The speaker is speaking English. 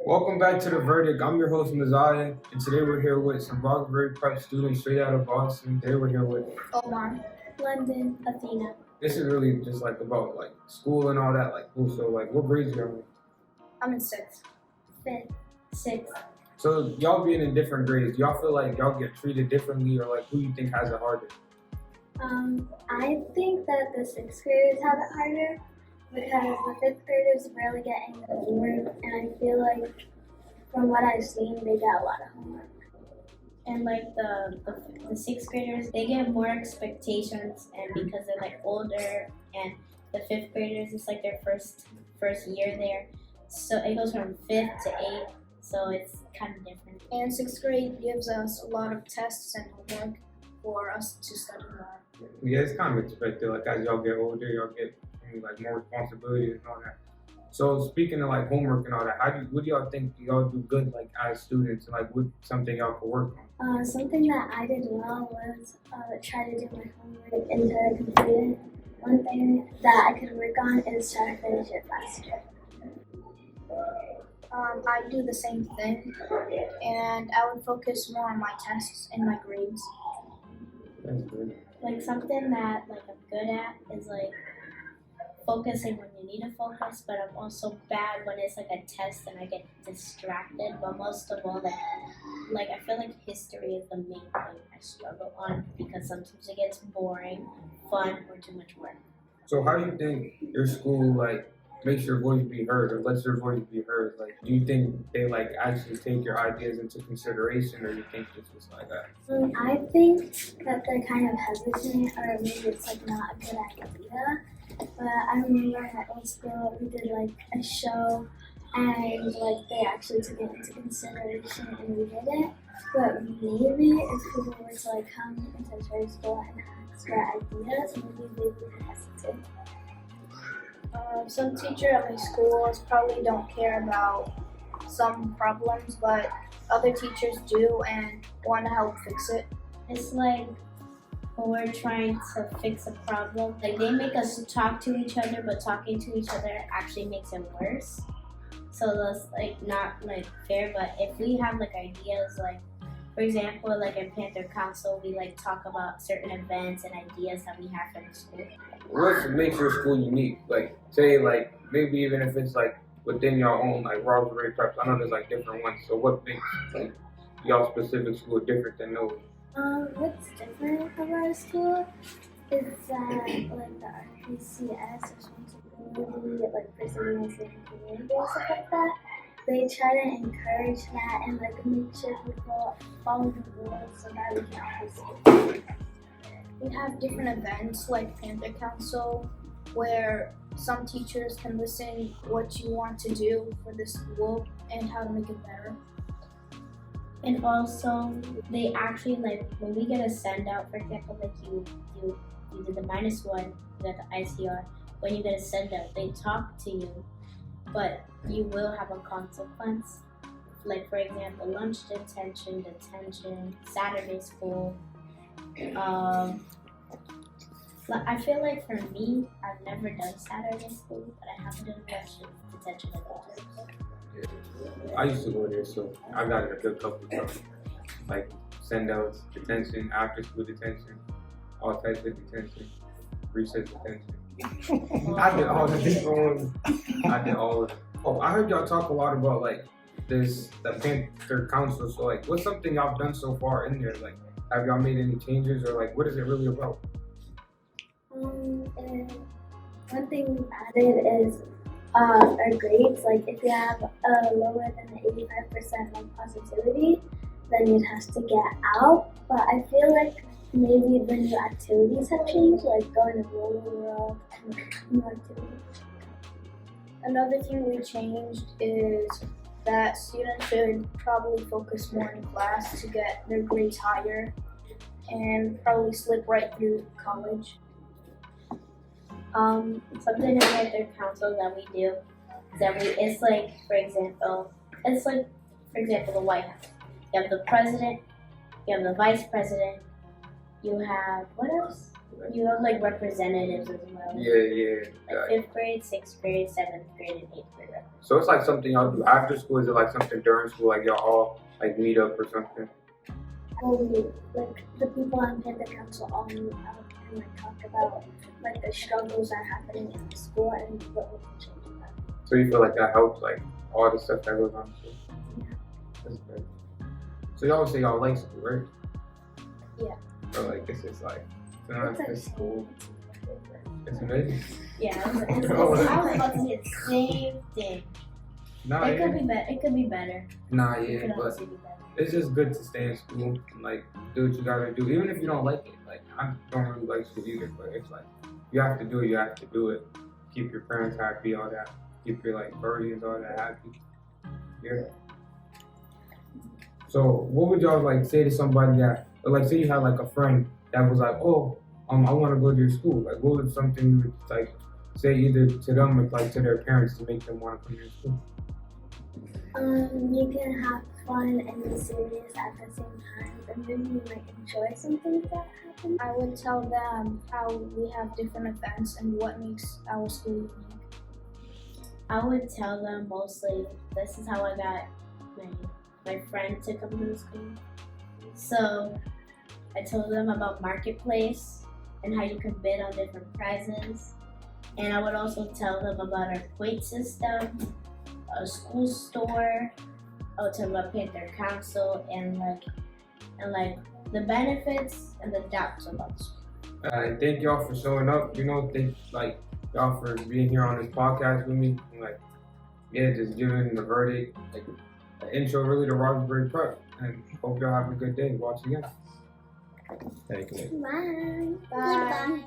Welcome back to The Verdict. I'm your host, Maziah, and today we're here with some Roxbury Prep students straight out of Boston. Today we're here with Omar, London, Athena. This is really just like about like school and all that, like cool. So like, what grades you in? I'm in sixth. Fifth. Sixth. So y'all being in different grades, do y'all feel like y'all get treated differently, or like who you think has it harder? I think that the sixth graders have it harder because the fifth graders rarely get any homework, and I feel like from what I've seen, they get a lot of homework. And like the sixth graders, they get more expectations, and because they're like older, and the fifth graders, it's like their first year there, so it goes from fifth to eighth, so it's kind of different. And sixth grade gives us a lot of tests and homework for us to study more. Yeah, it's kind of expected. Like as y'all get older, y'all get like more responsibilities and all that. So speaking of like homework and all that, what do y'all think y'all do good like as students, and like what something y'all could work on? Something that I did well was try to do my homework and try to complete it. One thing that I could work on is try to finish it faster. I do the same thing, and I would focus more on my tests and my grades. That's good. Like something that like I'm good at is like focusing when you need to focus, but I'm also bad when it's like a test and I get distracted. But most of all, like I feel like history is the main thing I struggle on because sometimes it gets boring, fun, or too much work. So how do you think your school like makes your voice be heard or lets your voice be heard? Like, do you think they like actually take your ideas into consideration, or you think it's just like that? I think that they're kind of hesitant, or maybe it's like not a good idea. But I remember at old school we did like a show, and like they actually took it into consideration and we did it. But maybe if people were to like come into trade school and ask for ideas, maybe they would hesitate. Some teachers at my schools probably don't care about some problems, but other teachers do and want to help fix it. It's like when we're trying to fix a problem, like they make us talk to each other, but talking to each other actually makes it worse. So that's like not like fair. But if we have like ideas, like for example, like in Panther Council, we like talk about certain events and ideas that we have for the school. What makes your school unique? Like, say, like maybe even if it's like within your own like Roxbury Preps. I know there's like different ones. So what makes like y'all specific school different than those? What's different about our school is that like the RPCS responsibility, like perseverance in the community and stuff like that, they try to encourage that and like make sure people follow the rules so that we can all be safe. We have different events like Panther Council, where some teachers can listen what you want to do for the school and how to make it better. And also, they actually like when we get a send out, for example, like you did the -1, you got the ICR. When you get a send out, they talk to you, but you will have a consequence. Like for example, lunch detention, Saturday school. I feel like for me, I've never done Saturday school, but I have done lunch detention at all. I used to go there, so I got in a good couple of times. Like send outs, detention, after school detention, all types of detention, recess detention. I did all the different ones. I did all of them. Oh, I heard y'all talk a lot about like the Panther Council. So like, what's something y'all done so far in there? Like, have y'all made any changes, or like, what is it really about? And one thing we've added is our grades. Like if you have lower than 85% like positivity, then you'd have to get out. But I feel like maybe the new activities have changed, like going to roller world and new activities. Another thing we changed is that students should probably focus more in class to get their grades higher and probably slip right through college. Something in their council that we do is that it's like for example the White House. You have the president, you have the vice president, you have what else? You have like representatives as well. Yeah. Like 5th grade, 6th grade, 7th grade, and 8th grade representatives. So it's like something y'all do after school? Is it like something during school? Like y'all all like meet up or something? Like the people on the council all meet up and like talk about like the struggles that are happening in the school and what we can change about. So you feel like that helps, like all the stuff that goes on in school? Yeah. That's good. So y'all would say y'all like school, right? Yeah. So like this is like It's like school. It's amazing. Yeah, I was about to say the same thing. Nah, It could be better. It could be better. Nah, It yeah, could but honestly be better. it's just good to stay in school and like do what you gotta do, even if you don't like it. Like I don't really like school either, but it's like you have to do it. You have to do it. Keep your parents happy, all that. Keep your like guardians, all that happy. Yeah. So what would y'all like say to somebody that, like, say you had like a friend that was like, oh, I want to go to your school. Like, what would something you would like say either to them or like to their parents to make them want to come to your school? You can have fun and be serious at the same time, and then you might enjoy something that happens. I would tell them how we have different events and what makes our school unique. I would tell them mostly this is how I got my friend to come to the school. So I told them about Marketplace and how you can bid on different prizes. And I would also tell them about our point system, a school store. I would tell them about paying their council and the benefits and the doubts about the school. Thank y'all for showing up. Thank like y'all for being here on this podcast with me. And, like, yeah, just giving the verdict, like the intro really to Roxbury Prep. And hope y'all have a good day. Watch again. Thank you. Bye. Bye.